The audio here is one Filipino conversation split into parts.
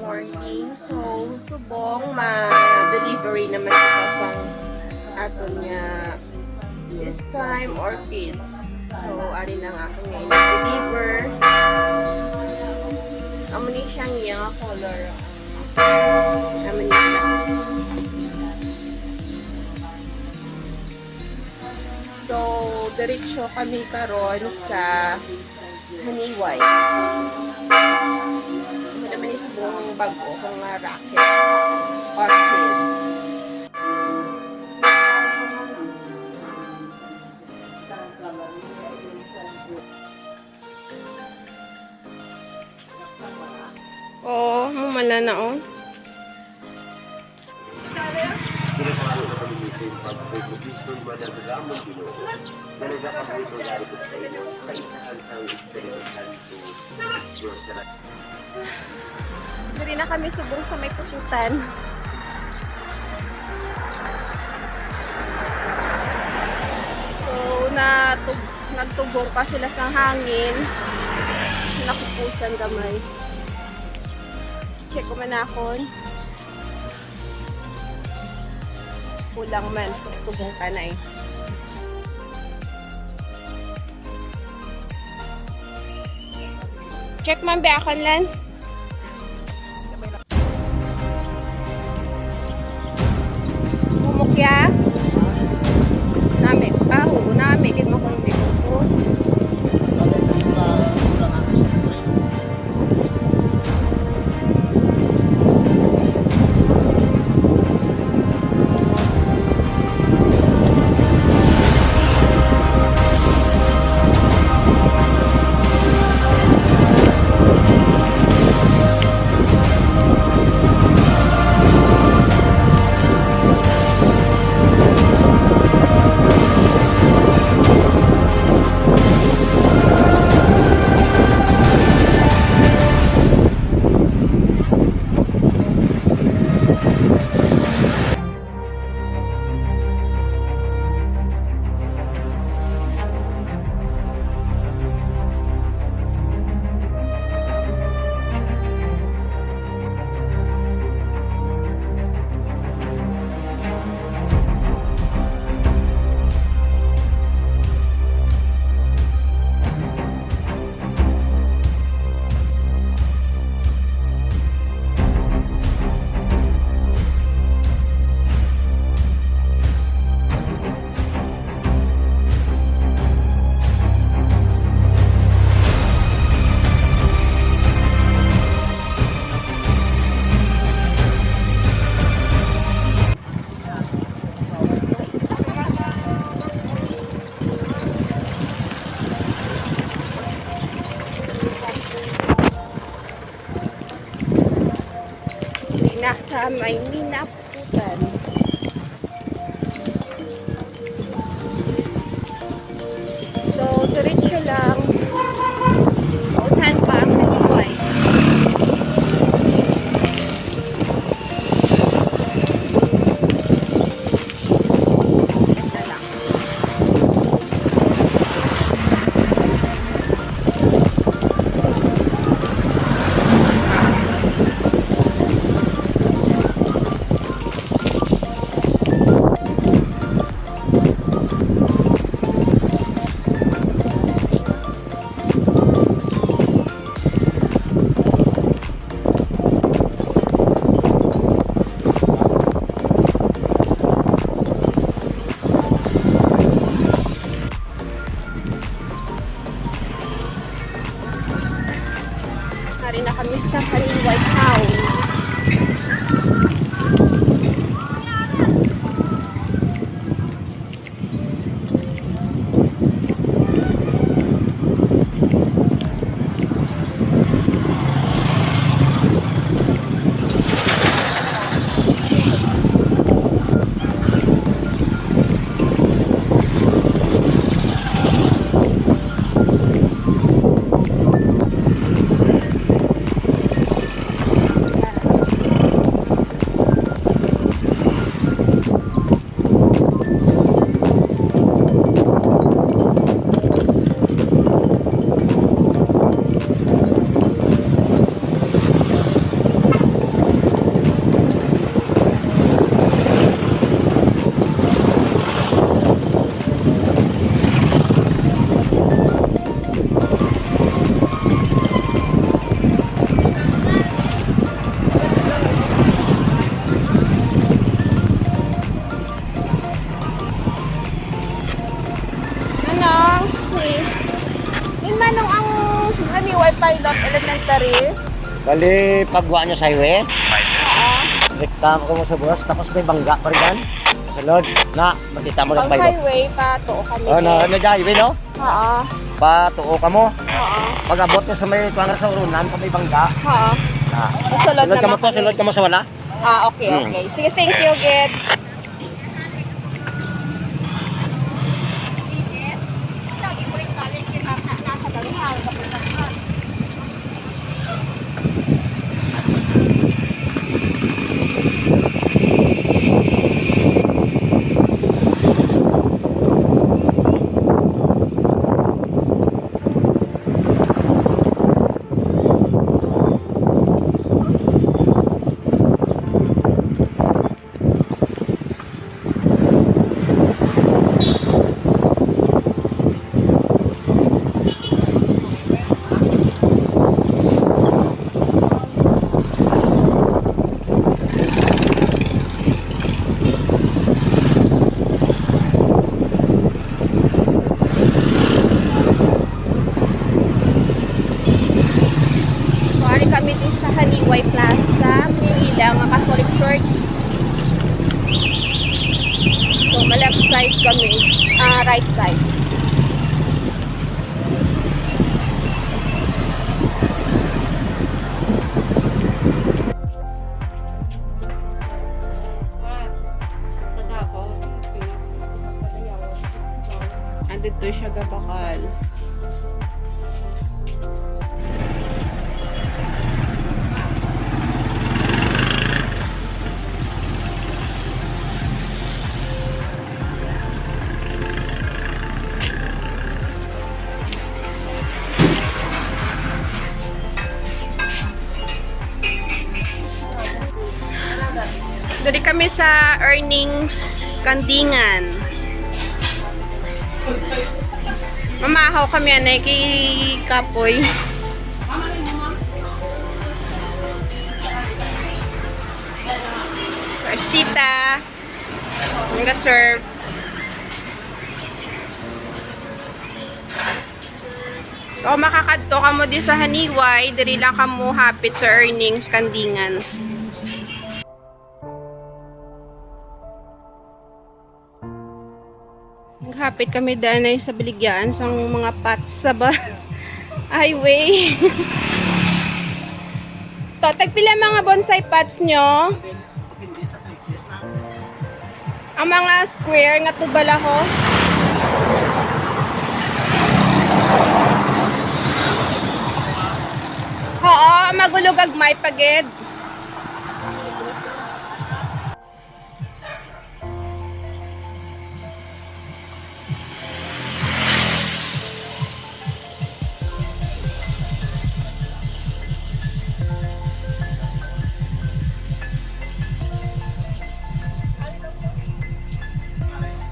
morning. So, subong ma-delivery naman ito sa ato niya this time orchids. So, ari na nga ako ngayon deliver. Amuni siyang yung color. Amuni siya. So, diretso kami karon sa Haniway. Ito naman yung subong bago kong racket. Orchids. Oh, mumala na oh. Dari na kami subong sa may pusutan. So, nagtugong pa sila sa hangin. Nakupusan gamay. Check ko man akon. Kulang man. Tugong ka na eh. Check man ba akon lan? Mumukya? Nami. Nami. Kit mo kung hindi ko. Sa may minaputan. So, diretso lang. Paunahan pa ang Haniway. Ito lang. dari? Bali, pagwa nyo sa highway, Oo. rekta ko mo sa buwas, tapos may bangga pa rin dyan. Salod, na, makita mo ng Ang bayo. highway pa, to kami. Oh, na highway, no? Oo. Patuo ka mo. Oo. Pag abot mo sa may tuwangar sa urunan, pa may bangga. Oo. Na, Sulod sulod ka mo naman to, kami. sulod ka mo sa wala. Okay, okay. Sige, thank you, Ged. So, ari kami din sa Haliway Plaza, Manila, mga Catholic Church. So, left side kami, right side. Andito siya gabakal. Dari kami sa earnings Kandingan. Mamahaw kami anay kay Kapoy. First tita. Nga serve. So makakadto ka mo di sa Haniway, diri lang ka mo hapit sa earnings Kandingan. Naghapit kami daan ay sa Baligyan sa mga pots sa highway. To, tagpila mga bonsai pots nyo? Ang mga square nga tubal ako. Oo, magulog agmay pagid.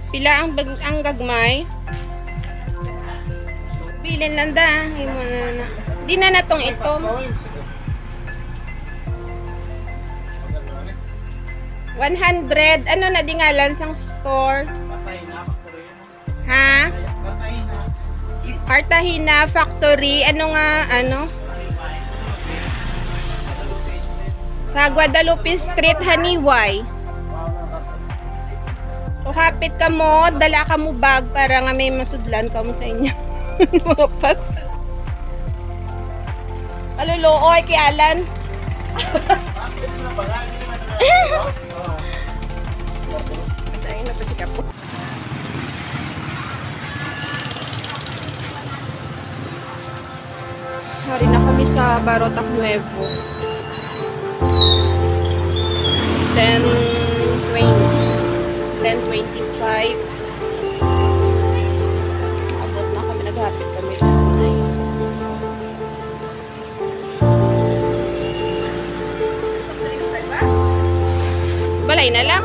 Pila ang gagmay? Bilin lang da. Di na natong ito. 100. Ano na di ngalan sang store? Ha? Cartagena Factory. Ano nga? Ano? Sa Guadalupe Street, Haniway. So, hapit ka mo, dala ka mo bag para nga may masudlan ka mo sa inyo. Mga packs. Alulooy kay Alan. Ayun na pa si Kapo. Hari na kami sa Barotac Nuevo. 10:25. Abot na kami, naghapit kami na yun. Balay na lang.